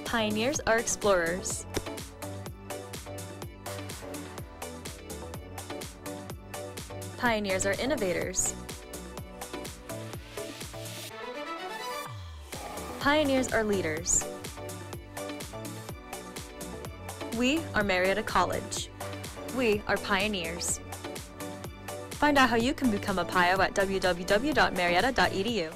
Pioneers are explorers. Pioneers are innovators. Pioneers are leaders. We are Marietta College. We are pioneers. Find out how you can become a PIO at www.marietta.edu.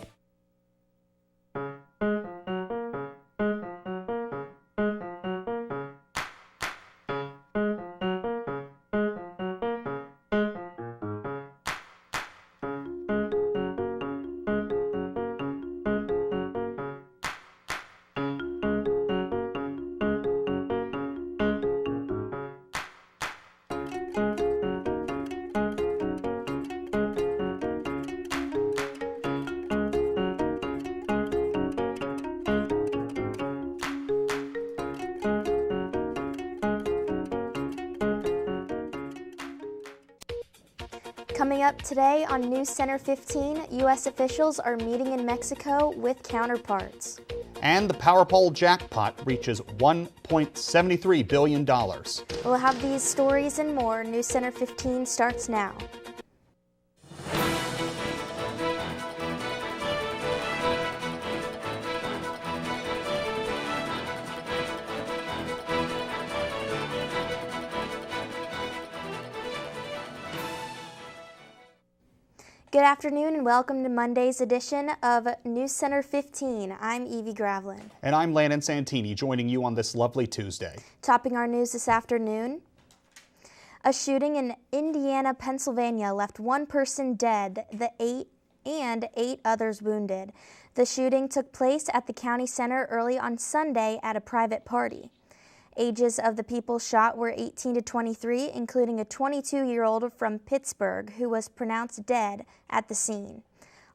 Coming up today on NewsCenter 15, U.S. officials are meeting in Mexico with counterparts. And the Powerball jackpot reaches $1.73 billion. We'll have these stories and more. NewsCenter 15 starts now. Good afternoon and welcome to Monday's edition of NewsCenter 15. I'm Evie Gravlin. And I'm Landon Santini, joining you on this lovely Tuesday. Topping our news this afternoon, a shooting in Indiana, Pennsylvania left one person dead, and eight others wounded. The shooting took place at the county center early on Sunday at a private party. Ages of the people shot were 18 to 23, including a 22-year-old from Pittsburgh who was pronounced dead at the scene.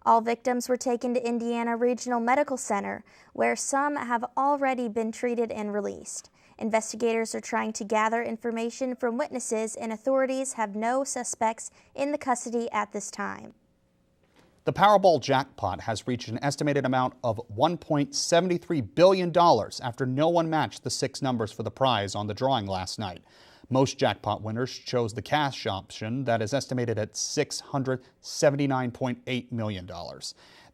All victims were taken to Indiana Regional Medical Center, where some have already been treated and released. Investigators are trying to gather information from witnesses, and authorities have no suspects in the custody at this time. The Powerball jackpot has reached an estimated amount of $1.73 billion after no one matched the six numbers for the prize on the drawing last night. Most jackpot winners chose the cash option that is estimated at $679.8 million.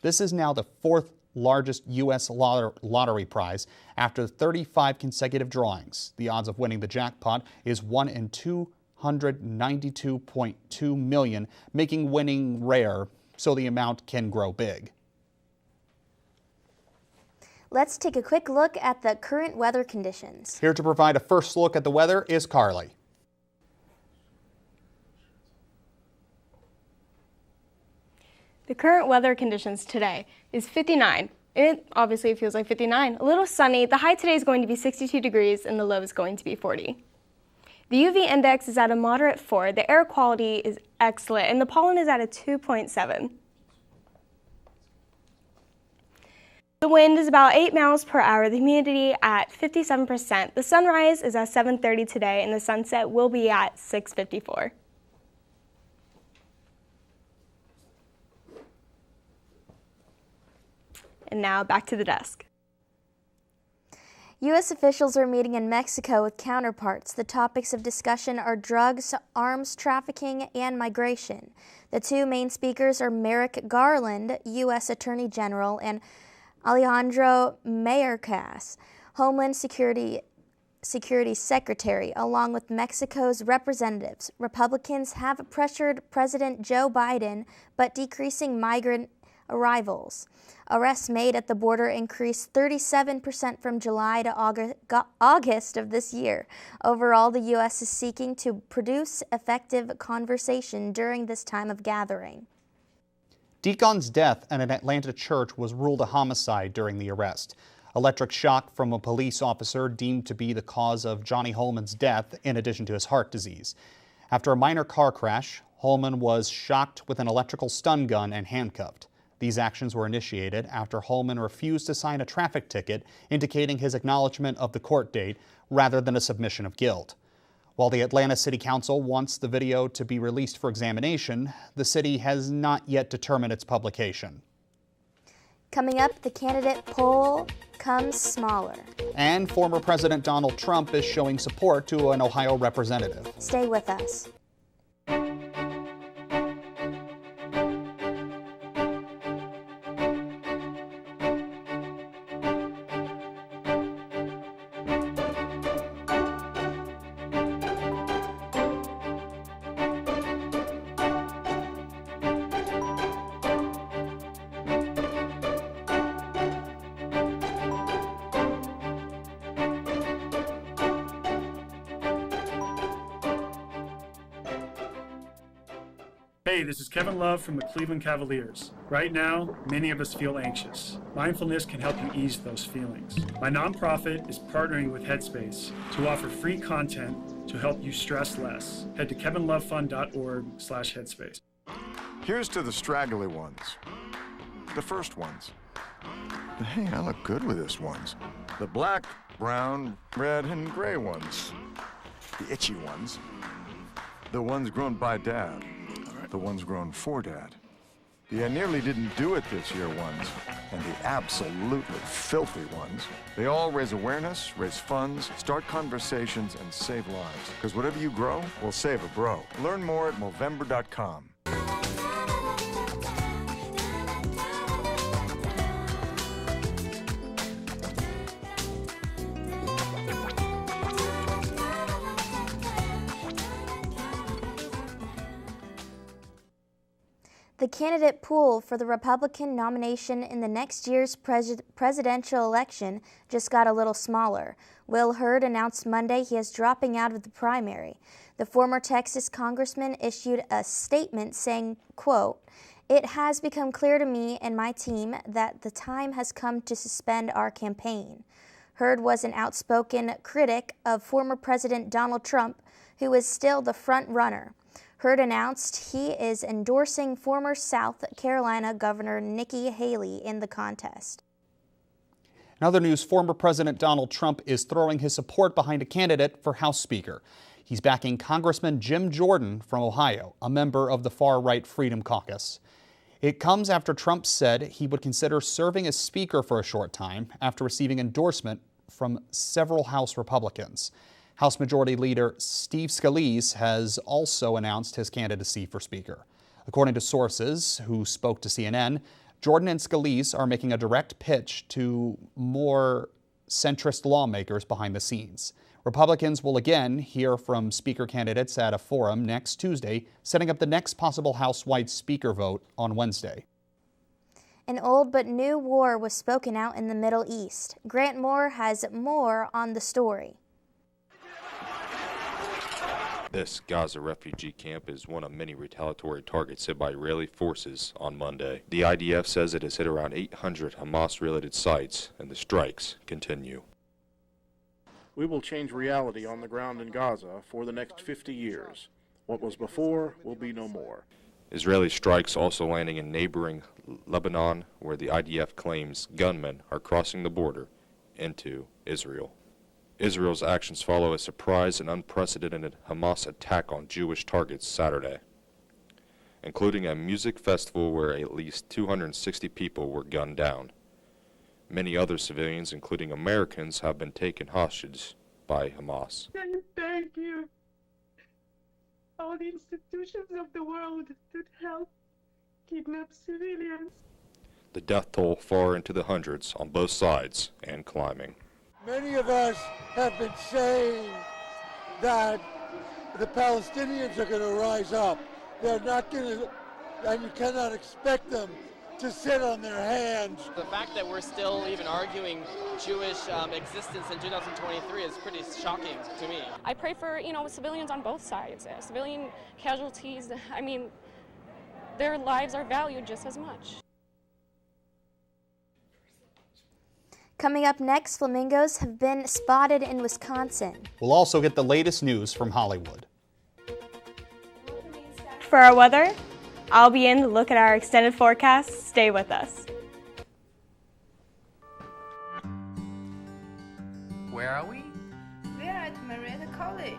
This is now the fourth largest U.S. lottery prize after 35 consecutive drawings. The odds of winning the jackpot is 1 in 292.2 million, making winning rare, so the amount can grow big. Let's take a quick look at the current weather conditions. Here to provide a first look at the weather is Carly. The current weather conditions today is 59. It obviously feels like 59. A little sunny. The high today is going to be 62 degrees and the low is going to be 40. The UV index is at a moderate 4, the air quality is excellent, and the pollen is at a 2.7. The wind is about 8 miles per hour, the humidity at 57%. The sunrise is at 7:30 today, and the sunset will be at 6:54. And now back to the desk. U.S. officials are meeting in Mexico with counterparts. The topics of discussion are drugs, arms trafficking, and migration. The two main speakers are Merrick Garland, U.S. Attorney General, and Alejandro Mayorkas, Homeland Security Secretary, along with Mexico's representatives. Republicans have pressured President Joe Biden, but decreasing migrant arrivals. Arrests made at the border increased 37% from July to August of this year. Overall, the U.S. is seeking to produce effective conversation during this time of gathering. Deacon's death at an Atlanta church was ruled a homicide during the arrest. Electric shock from a police officer deemed to be the cause of Johnny Holman's death, in addition to his heart disease. After a minor car crash, Holman was shocked with an electrical stun gun and handcuffed. These actions were initiated after Holman refused to sign a traffic ticket indicating his acknowledgement of the court date rather than a submission of guilt. While the Atlanta City Council wants the video to be released for examination, the city has not yet determined its publication. Coming up, the candidate poll comes smaller. And former President Donald Trump is showing support to an Ohio representative. Stay with us. Hey, this is Kevin Love from the Cleveland Cavaliers. Right now, many of us feel anxious. Mindfulness can help you ease those feelings. My nonprofit is partnering with Headspace to offer free content to help you stress less. Head to kevinlovefund.org/headspace. Here's to the straggly ones, the first ones. But hey, I look good with this ones. The black, brown, red, and gray ones. The itchy ones. The ones grown by Dad. The ones grown for Dad. The I nearly didn't do it this year ones, and the absolutely filthy ones. They all raise awareness, raise funds, start conversations, and save lives. Because whatever you grow will save a bro. Learn more at Movember.com. The candidate pool for the Republican nomination in the next year's presidential election just got a little smaller. Will Hurd announced Monday he is dropping out of the primary. The former Texas congressman issued a statement saying, quote, "It has become clear to me and my team that the time has come to suspend our campaign." Hurd was an outspoken critic of former President Donald Trump, who is still the front runner. Hurd announced he is endorsing former South Carolina Governor Nikki Haley in the contest. In other news, former President Donald Trump is throwing his support behind a candidate for House Speaker. He's backing Congressman Jim Jordan from Ohio, a member of the far-right Freedom Caucus. It comes after Trump said he would consider serving as Speaker for a short time after receiving endorsement from several House Republicans. House Majority Leader Steve Scalise has also announced his candidacy for Speaker. According to sources who spoke to CNN, Jordan and Scalise are making a direct pitch to more centrist lawmakers behind the scenes. Republicans will again hear from Speaker candidates at a forum next Tuesday, setting up the next possible House-wide Speaker vote on Wednesday. An old but new war was spoken out in the Middle East. Grant Moore has more on the story. This Gaza refugee camp is one of many retaliatory targets hit by Israeli forces on Monday. The IDF says it has hit around 800 Hamas-related sites, and the strikes continue. We will change reality on the ground in Gaza for the next 50 years. What was before will be no more. Israeli strikes also landing in neighboring Lebanon, where the IDF claims gunmen are crossing the border into Israel. Israel's actions follow a surprise and unprecedented Hamas attack on Jewish targets Saturday, including a music festival where at least 260 people were gunned down. Many other civilians, including Americans, have been taken hostage by Hamas. Thank you. All the institutions of the world that help kidnap civilians. The death toll far into the hundreds on both sides and climbing. Many of us have been saying that the Palestinians are going to rise up. They're not going to, and you cannot expect them to sit on their hands. The fact that we're still even arguing Jewish existence in 2023 is pretty shocking to me. I pray for, civilians on both sides. Civilian casualties, their lives are valued just as much. Coming up next, flamingos have been spotted in Wisconsin. We'll also get the latest news from Hollywood. For our weather, I'll begin to look at our extended forecast. Stay with us. Where are we? We're at Marietta College.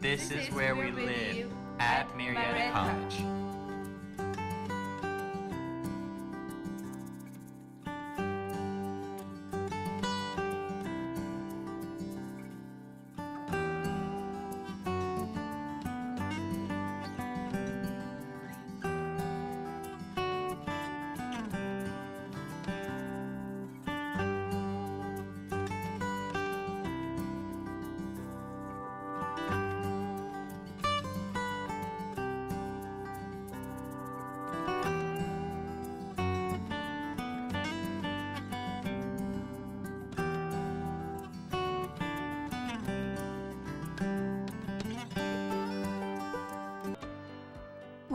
This is where we live, at Marietta College.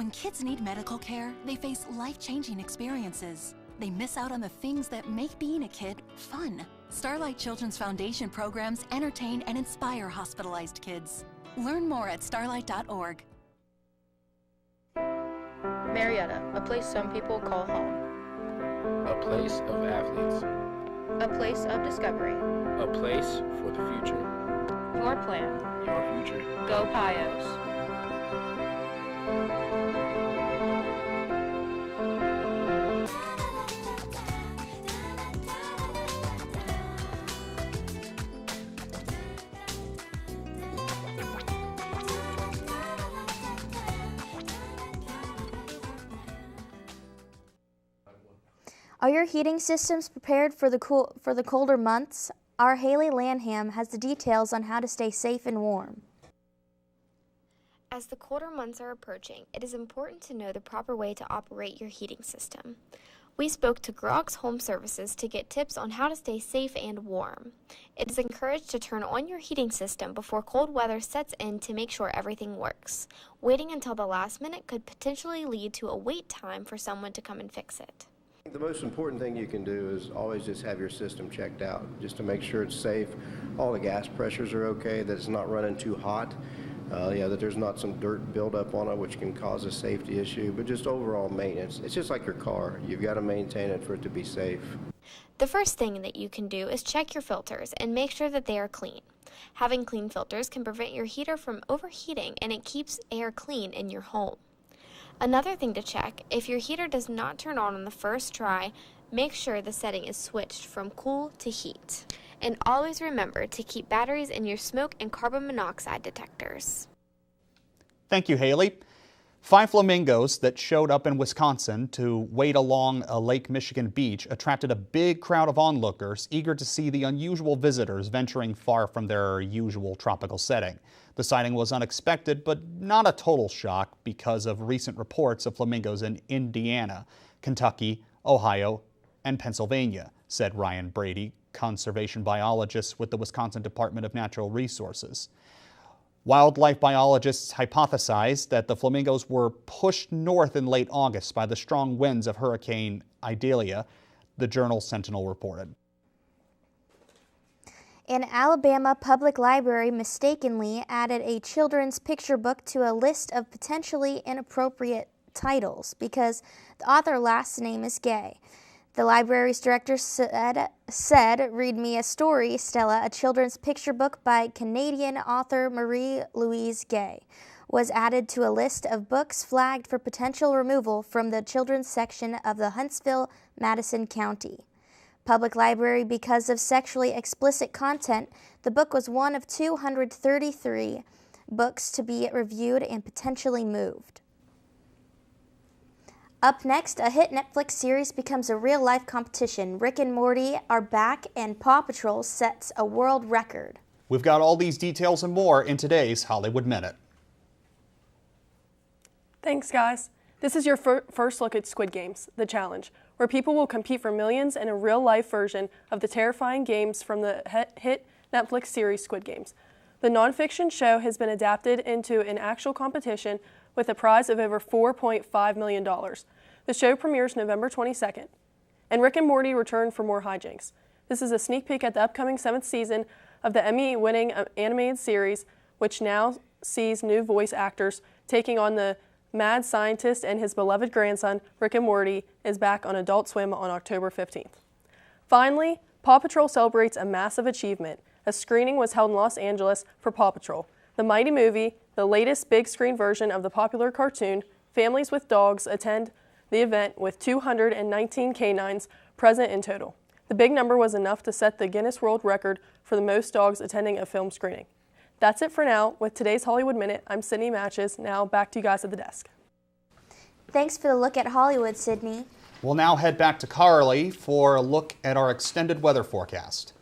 When kids need medical care, they face life-changing experiences. They miss out on the things that make being a kid fun. Starlight Children's Foundation programs entertain and inspire hospitalized kids. Learn more at starlight.org. Marietta, a place some people call home. A place of athletes. A place of discovery. A place for the future. Your plan. Your future. Go Pios. Are your heating systems prepared for the colder months? Our Haley Lanham has the details on how to stay safe and warm. As the colder months are approaching, it is important to know the proper way to operate your heating system. We spoke to Grog's Home Services to get tips on how to stay safe and warm. It is encouraged to turn on your heating system before cold weather sets in to make sure everything works. Waiting until the last minute could potentially lead to a wait time for someone to come and fix it. The most important thing you can do is always just have your system checked out, just to make sure it's safe, all the gas pressures are okay, that it's not running too hot, that there's not some dirt buildup on it which can cause a safety issue, but just overall maintenance. It's just like your car. You've got to maintain it for it to be safe. The first thing that you can do is check your filters and make sure that they are clean. Having clean filters can prevent your heater from overheating, and it keeps air clean in your home. Another thing to check, if your heater does not turn on the first try, make sure the setting is switched from cool to heat. And always remember to keep batteries in your smoke and carbon monoxide detectors. Thank you, Haley. 5 flamingos that showed up in Wisconsin to wade along a Lake Michigan beach attracted a big crowd of onlookers eager to see the unusual visitors venturing far from their usual tropical setting. The sighting was unexpected, but not a total shock because of recent reports of flamingos in Indiana, Kentucky, Ohio, and Pennsylvania, said Ryan Brady, conservation biologist with the Wisconsin Department of Natural Resources. Wildlife biologists hypothesized that the flamingos were pushed north in late August by the strong winds of Hurricane Idalia, the Journal Sentinel reported. An Alabama public library mistakenly added a children's picture book to a list of potentially inappropriate titles because the author's last name is gay. The library's director said, "Read me a story, Stella," a children's picture book by Canadian author Marie-Louise Gay, was added to a list of books flagged for potential removal from the children's section of the Huntsville-Madison County Public Library because of sexually explicit content. The book was one of 233 books to be reviewed and potentially moved. Up next, a hit Netflix series becomes a real-life competition. Rick and Morty are back, and Paw Patrol sets a world record. We've got all these details and more in today's Hollywood Minute. Thanks, guys. This is your first look at Squid Games, The Challenge, where people will compete for millions in a real-life version of the terrifying games from the hit Netflix series Squid Games. The nonfiction show has been adapted into an actual competition with a prize of over $4.5 million. The show premieres November 22nd. And Rick and Morty return for more hijinks. This is a sneak peek at the upcoming 7th season of the Emmy-winning animated series, which now sees new voice actors taking on the mad scientist, and his beloved grandson, Rick and Morty, is back on Adult Swim on October 15th. Finally, Paw Patrol celebrates a massive achievement. A screening was held in Los Angeles for Paw Patrol, the mighty movie, the latest big screen version of the popular cartoon. Families with dogs attend the event with 219 canines present in total. The big number was enough to set the Guinness World Record for the most dogs attending a film screening. That's it for now with today's Hollywood Minute. I'm Sydney Matches. Now back to you guys at the desk. Thanks for the look at Hollywood, Sydney. We'll now head back to Carly for a look at our extended weather forecast.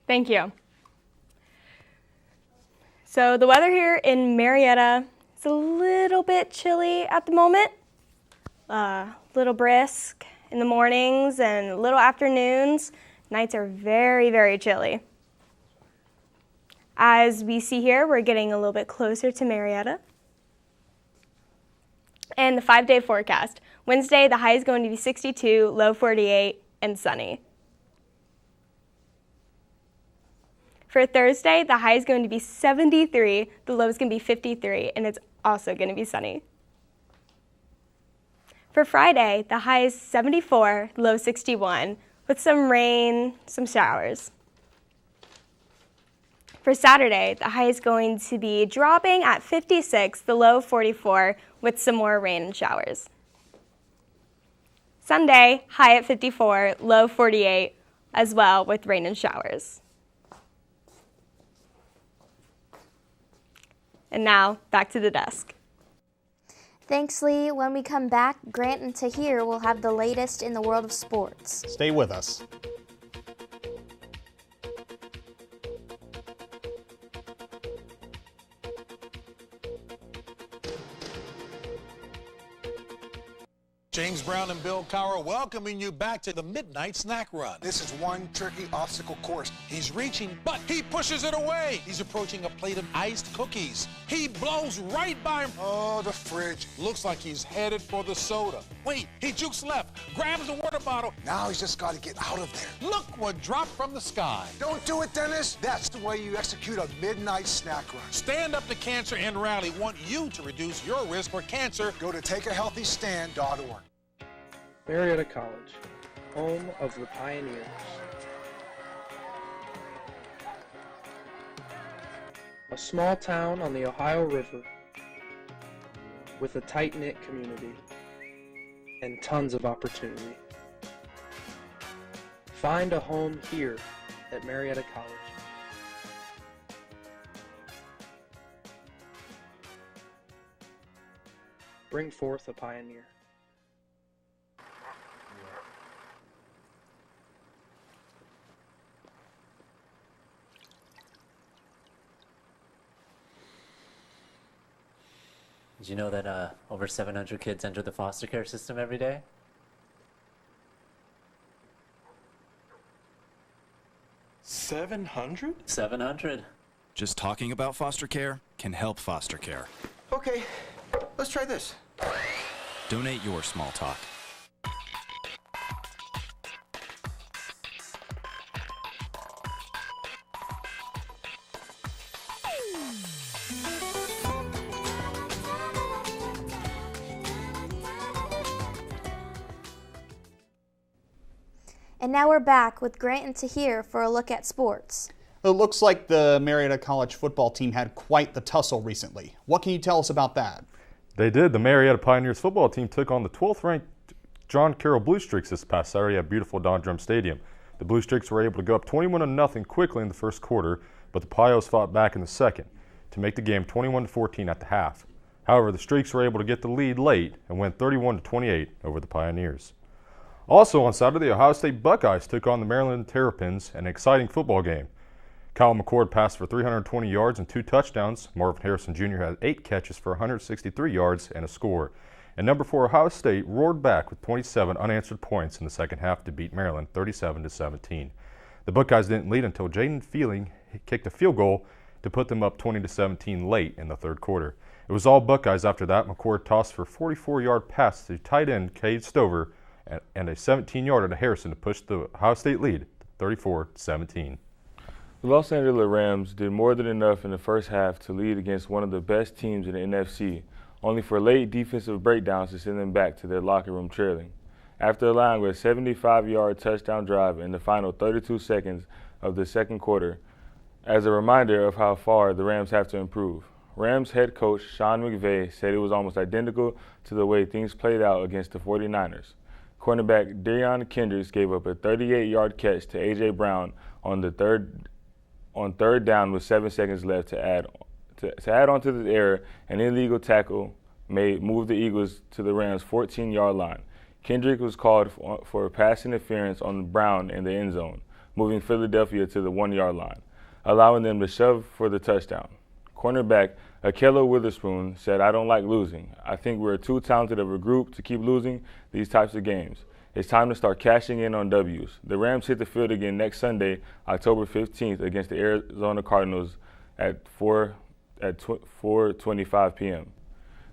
Thank you. So the weather here in Marietta is a little bit chilly at the moment. Little brisk in the mornings and little afternoons. Nights are very, very chilly. As we see here, we're getting a little bit closer to Marietta. And the 5-day forecast. Wednesday, the high is going to be 62, low 48, and sunny. For Thursday, the high is going to be 73, the low is going to be 53, and it's also going to be sunny. For Friday, the high is 74, low 61, with some rain, some showers. For Saturday, the high is going to be dropping at 56, the low 44, with some more rain and showers. Sunday, high at 54, low 48, as well with rain and showers. And now, back to the desk. Thanks, Lee. When we come back, Grant and Tahir will have the latest in the world of sports. Stay with us. James Brown and Bill Cowher welcoming you back to the Midnight Snack Run. This is one tricky obstacle course. He's reaching, but he pushes it away. He's approaching a plate of iced cookies. He blows right by him. Oh, the fridge. Looks like he's headed for the soda. Wait, he jukes left, grabs the water bottle. Now he's just got to get out of there. Look what dropped from the sky. Don't do it, Dennis. That's the way you execute a Midnight Snack Run. Stand Up to Cancer and Rally want you to reduce your risk for cancer. Go to takeahealthystand.org. Marietta College, home of the pioneers. A small town on the Ohio River with a tight-knit community and tons of opportunity. Find a home here at Marietta College. Bring forth a pioneer. Did you know that over 700 kids enter the foster care system every day? 700? 700. Just talking about foster care can help foster care. Okay, let's try this. Donate your small talk. And now we're back with Grant and Tahir for a look at sports. It looks like the Marietta College football team had quite the tussle recently. What can you tell us about that? They did. The Marietta Pioneers football team took on the 12th-ranked John Carroll Blue Streaks this past Saturday at beautiful Don Drum Stadium. The Blue Streaks were able to go up 21-0 quickly in the first quarter, but the Pios fought back in the second to make the game 21-14 at the half. However, the Streaks were able to get the lead late and went 31-28 over the Pioneers. Also on Saturday, the Ohio State Buckeyes took on the Maryland Terrapins, an exciting football game. Kyle McCord passed for 320 yards and 2 touchdowns. Marvin Harrison Jr. had 8 catches for 163 yards and a score. And number 4 Ohio State roared back with 27 unanswered points in the second half to beat Maryland 37-17. The Buckeyes didn't lead until Jaden Feeling kicked a field goal to put them up 20-17 late in the third quarter. It was all Buckeyes after that. McCord tossed for a 44-yard pass to tight end Cade Stover and a 17-yarder to Harrison to push the Ohio State lead 34-17. The Los Angeles Rams did more than enough in the first half to lead against one of the best teams in the NFC, only for late defensive breakdowns to send them back to their locker room trailing. After allowing a 75-yard touchdown drive in the final 32 seconds of the second quarter, as a reminder of how far the Rams have to improve. Rams head coach Sean McVay said it was almost identical to the way things played out against the 49ers. Cornerback Deion Kendricks gave up a 38-yard catch to A.J. Brown on third down with 7 seconds left to add on to the error. An illegal tackle moved the Eagles to the Rams' 14-yard line. Kendrick was called for pass interference on Brown in the end zone, moving Philadelphia to the 1-yard line, allowing them to shove for the touchdown. Cornerback Akello Witherspoon said, "I don't like losing. I think we're too talented of a group to keep losing these types of games. It's time to start cashing in on W's." The Rams hit the field again next Sunday, October 15th, against the Arizona Cardinals at 4:25 p.m.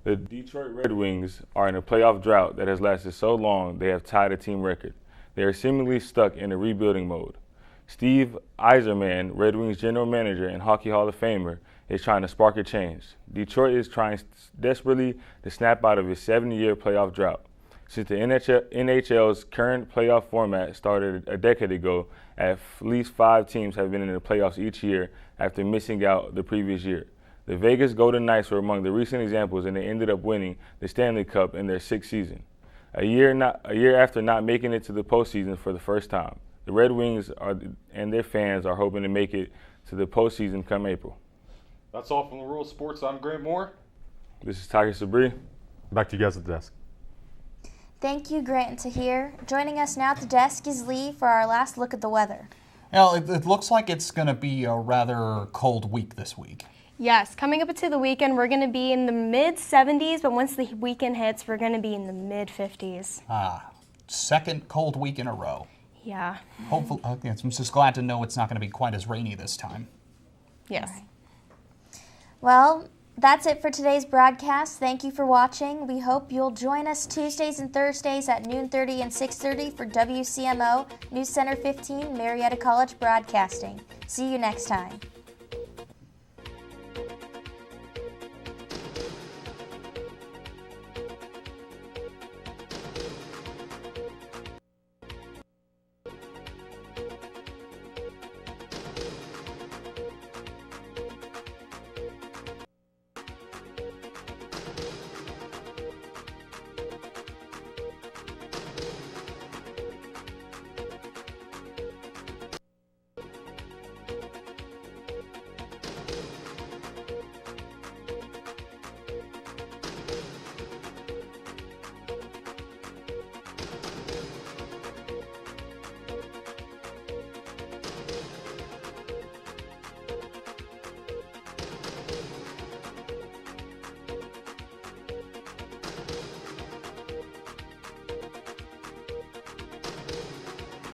The Detroit Red Wings are in a playoff drought that has lasted so long they have tied a team record. They are seemingly stuck in a rebuilding mode. Steve Yzerman, Red Wings general manager and Hockey Hall of Famer, is trying to spark a change. Detroit is trying desperately to snap out of its 70-year playoff drought. Since the NHL's current playoff format started a decade ago, at least 5 teams have been in the playoffs each year after missing out the previous year. The Vegas Golden Knights were among the recent examples, and they ended up winning the Stanley Cup in their 6th season, a year after not making it to the postseason for the first time. The Red Wings and their fans are hoping to make it to the postseason come April. That's all from the Rural Sports. I'm Grant Moore. This is Tiger Sabri. Back to you guys at the desk. Thank you, Grant and Tahir. Joining us now at the desk is Lee for our last look at the weather. Well, it looks like it's going to be a rather cold week this week. Yes, coming up into the weekend, we're going to be in the mid-70s, but once the weekend hits, we're going to be in the mid-50s. Second cold week in a row. Yeah. Hopefully, I'm just glad to know it's not going to be quite as rainy this time. Yes. Right. Well, that's it for today's broadcast. Thank you for watching. We hope you'll join us Tuesdays and Thursdays at noon 30 and 6:30 for WCMO NewsCenter 15 Marietta College Broadcasting. See you next time.